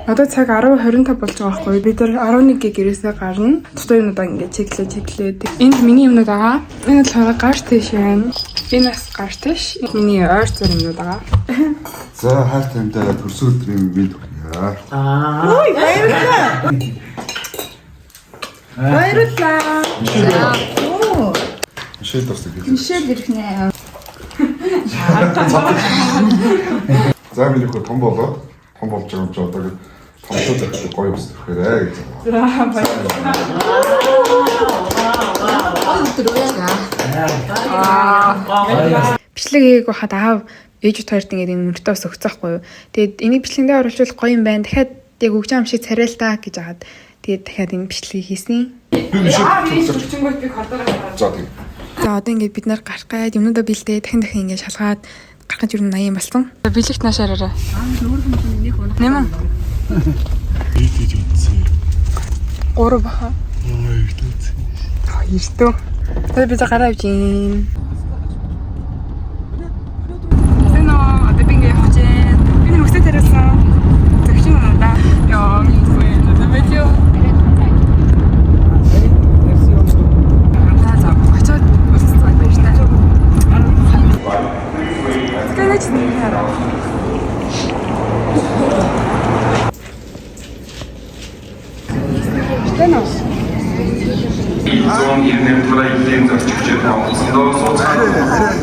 Одоо цаг 10:25 болж байгаа байхгүй. Бид нар 11-ийн гэрээсээ гарна. Дотор юмудаа ингээд чеклээд. Энд миний юмнууд байгаа. Энэ болохоор гарш тийш байна. Энэ бас гарш тийш. Миний ойр зур юмнууд байгаа. За хайр тамтай төрсөн өдрийн мэд хүргье. Ой, баярлалаа. Баярлалаа. Оо. Мишель тусдаг гэж. Мишель ирэх нэ. За миний хөө том болоод том болж байгаа юм чи одоо томшоо захих гоё ус төрхээрээ гэж. За баярлалаа. Бичлэг хийгээг хаад аав ээжүүд хоёрт ингээд энэ мөртөө ус өгцөхгүй юу. Тэгээд энийг бичлэгэндээ оруулах гоё юм байна. Дахиад яг өгч байгаа юм шиг царайлтаа гэж хагаад тэгээд дахиад энэ бичлэгийг хийсэн. Өчнгөт би кордороо гараад. За тийм. За одоо ингээд бид нар гарах гайд юмудаа бэлдээ дахин ингээд шалгаад гарах гэж юу 80 болсон. Билэгт наашаараа. Нэмэн. Ийдэж үтсэн. 3 баха. Ийдэж. Эртөө. Тэгээд би за гараа авч юм. Тэно одоо би ингээд явж байна. Би нэг өсөд тариасан. Тэгш юм да. Яа, минь одоо видео. Ирнэ зорчигчид хамтсандаа сууцхан.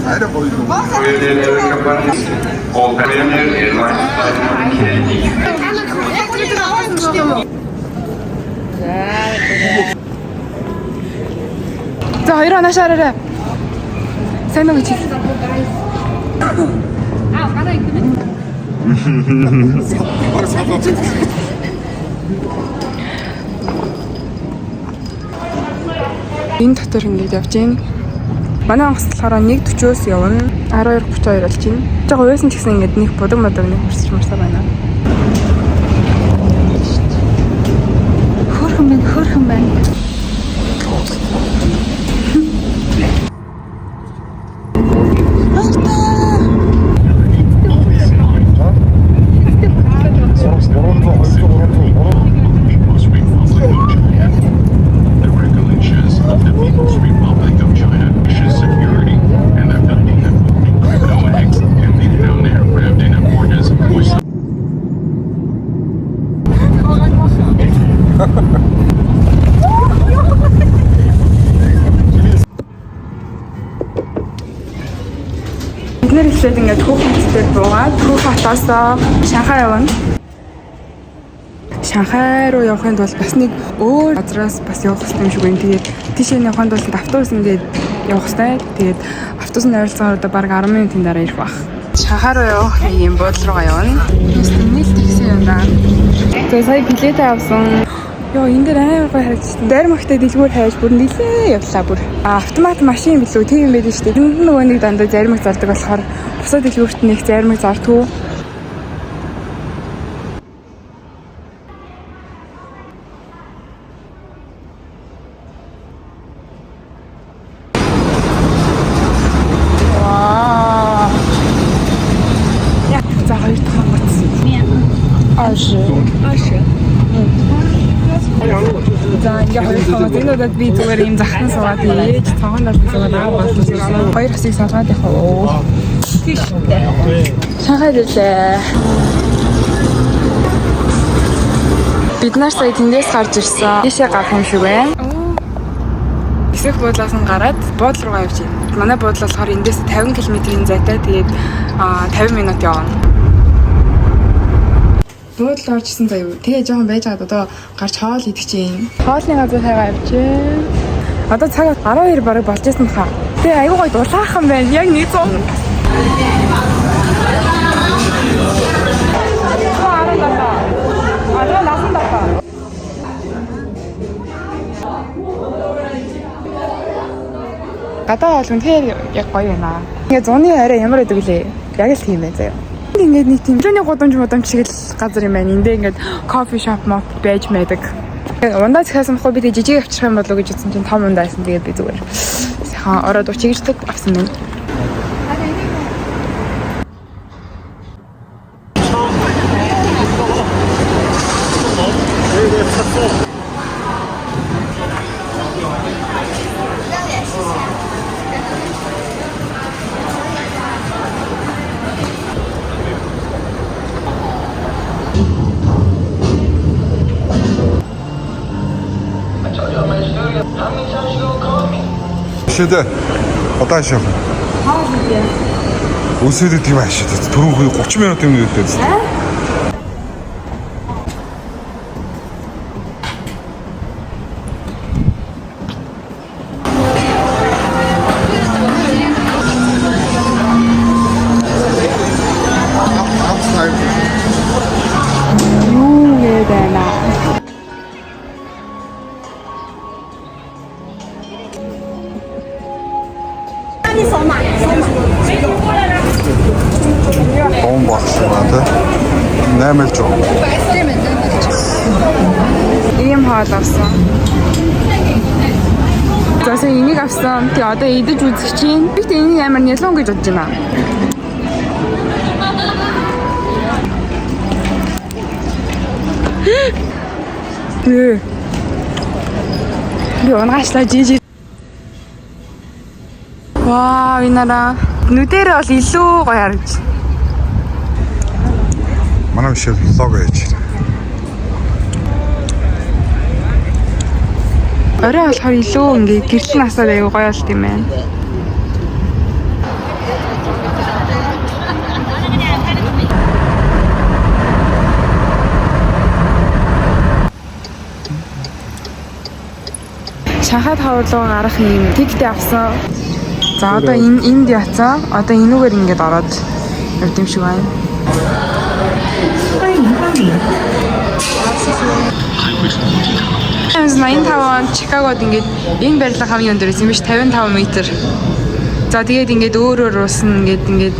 Арай гоё юм. Хоёрын компани All Premier Airlines Kennedy. За хоёроо наашаараа. Сайн уу чи? Гараа ингэмэ. Энэ дотор ингэж явж байна. Манай онгоц болохоор 1:40-оос явна. 12:32 болж байна. Жог уйсан ч гэсэн ингэж нэг будаг нэг хурцмарсаа байна. Хөрхөн байна. Бид нэр ихлээд ингээд Хүүхэнтэй буугаад Хүүхэнтээс Шанхай явна. Шанхай руу явахын тулд бас нэг өөр газраас бас явах хэрэгтэй юм шиг байна. Тэгээд тийшээ явахын тулд автобус ингээд явах хэрэгтэй. Тэгээд автобусны ойролцоогоор одоо бараг 10 минутын дараа ирэх баг. Шанхай руу явах юм бодол руугаа явна. Нийлт гэсэн юм даа. Тэгээд сая билетээ авсан. Йоо энэ дээр амар гоё харагдчихсан. Дайрмагтай дэлгүүр хайж бүр нилээ явлаа бүр. Автомат машин билүү тийм юм байдаг шүү дээ. Дүнд нөгөө нэг дандаа зармаг зардаг болохоор бусад дэлгүүрт нэг зармаг зардгүй. Вау. Я за хоёр дахь гоц. Аш. За ингээ хоёр цогод энэ удаад би зүгээр юм захсан суугаад ээж цогонд аль суугаад аа болсон. Хоёр хасыг салгаад явах уу. Тийш. Шанхай дэрлээ. Бид нар сая тэндээс гарч ирсэн. Тийшээ гарах юм шиг байна. Хэсэг буудлаас нь гараад буудлын руугаа явж байна. Манай буудлал болохоор эндээс 50 км-ийн зайтай. Тэгээд 50 минут явна. Буудлын оржсэн заяа. Тэгээ жоохон байж байгаа одоо гарч хоол идэх чинь. Хоолны газар хайгаа явчихээ. Одоо цаг 12 бараг болж ирсэн баха. Тэгээ аюу гой дулаахан байна. Яг 100. Гадаа хоол үнэхээр яг гоё байна. Ингээ зуны арай ямар байдаг лээ. Яг л тийм байх заяа. Ингээд нэг тийм лөний гудамж шиг л газар юм байна. Эндээ ингээд кофе шоп моп байж байдаг. Ундаа цахасан бахгүй би жижиг авчих юм болов уу гэж утсан чинь том ундаа байсан. Тэгээд би зүгээр сайхан ороод учигчдаг авсан байна. Шидэ. Одоо шав. Өсөд тийм ааш. Түрүүн 30 минут юм үүдээ. Юу гэдэг вэ? Бом багшлаа тэ. 8 жоо. Ийм хоол авсан. Зөөс энийг авсан. Тэг одоо идэж үзэх чинь. Би тэг энийг амар нялон гэж бодож байна. Би унаачлаа жижиг. Вау, инара. Нүдэрээ бол илүү гоё харагдаж. Манай биш лого яж. Орой болохоор илүү ингээ гэрэл насаад аягүй гоё болт юм байна. Шанхай тавар руу гарах юм тиктэй авсан. За одоо энд яцсан. Одоо энүүгээр ингээд ороод явд юм шиг байна. Амс 95 он Чикагод ингээд энэ барилга хамгийн өндөр байсан юм биш 55 м. За тэгээд ингээд өөр уусна ингээд тэгээд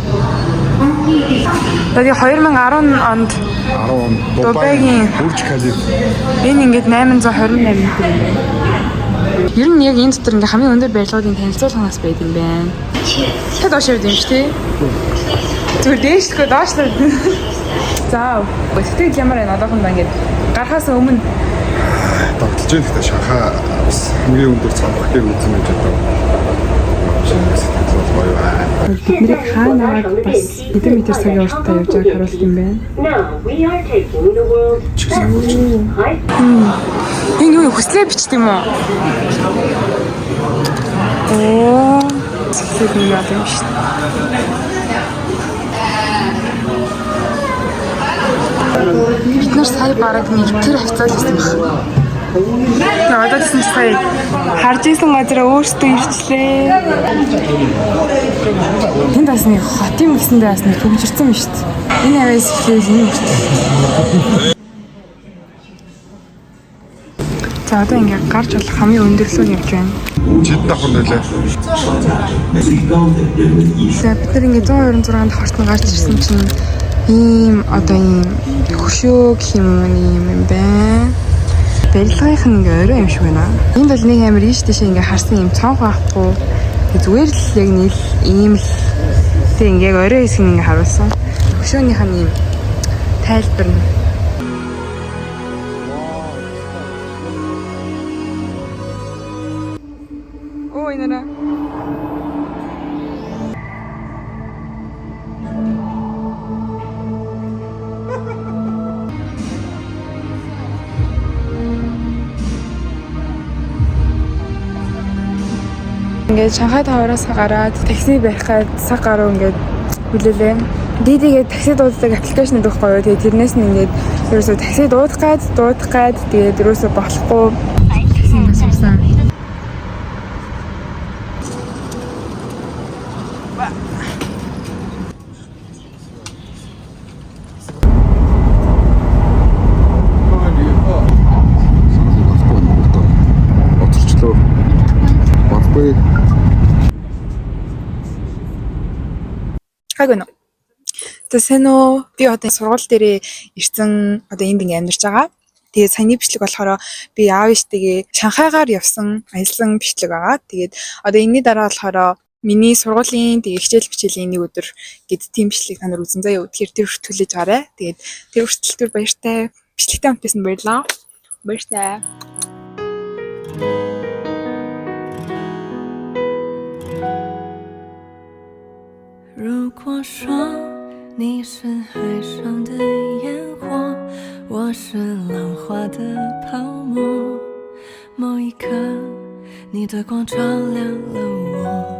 2010 онд 10 он Дубайгийн Бурж Халиф. энэ ингээд 828 м. Ер нь яг энэ дотор ингээ хамгийн өндөр барилгуудын танилцуулганаас байд юм байна. Тэд доош явд юм шүү дээ. Зүгээр дээшлэхгүй доошлоо. За, сэтгэл ямар байна одоохондоо ингээ гарахаас өмнө Тогтолж байгаа гэхдээ Шанхай бас хамгийн өндөр цамхгийг үзэн байж байгаа. Сэтгэл гоё байна. бидний хаанаад бас хэдэн метр цагийн уртаа явж байгааг харуулт юм байна. Энэ юу хүслээ бичт юм уу? Оо, сэтгэл юм яа юм шүү. Бид нар сая бараг нэг тэр хавцаал гэсэн баг. Одоо тийм сая харж исэн газараа өөртөө ирчлээ. Тэнд бас нэг хот юм гэсэндээ бас нэг хөвжирсэн юм шүү дээ. Энэ аваас ихлээс энэ үрт. За одоо ингээд гарч болох хамгийн өндөрлөө явж байна. Жид давхар нөлөө. За бид нар ингээд 126 давхарт нь гарч ирсэн чинь ийм одоо ийм хөшөө гэх юм байна. Барилгынх нь ингээ орой юм шиг байна. Энд бол нэг амар ийш тийш ингээ харсан юм цонх байхгүй. Зүгээр л яг нийл ийм л тэг ингээ орой хэсэг ингээ харуулсан. Хөшөөнийх нь ийм тайлбар нь. Оо инара. Ингээд Шанхай тавараас гараад такси барихад цаг гаруй ингээд хүлээлээ. Дидигээ такси дууддаг аппликейшн өгөхгүй юу. Тэгээд тэрнээс нь ингээд ерөөсөө такси дуудах гад тэгээд ерөөсөө болохгүй такси ингээд суусан. Хайгоно. Тэсэнэ би одоо сургууль дээрээ ирсэн одоо энд ингэ амьдарч байгаа. Тэгээд саяны бичлэг болохоор би аав ээжтэйгээ Шанхайгаар явсан аялсан бичлэг байгаа. Тэгээд одоо энэний дараа болохоор миний сургуулийн тэгээд хичээл бичээлийн нэг өдөр гэд тийм бичлэг та нар үзэн заяа. Тэгэхээр тэр хүртэл хүлээж аваарай. Тэгээд тэр хүртэл түр баяртай бичлэгтэй хамтсан баярлаа. Баярлалаа. 如果说你是海上的烟火，我是浪花的泡沫，某一刻你的光照亮了我。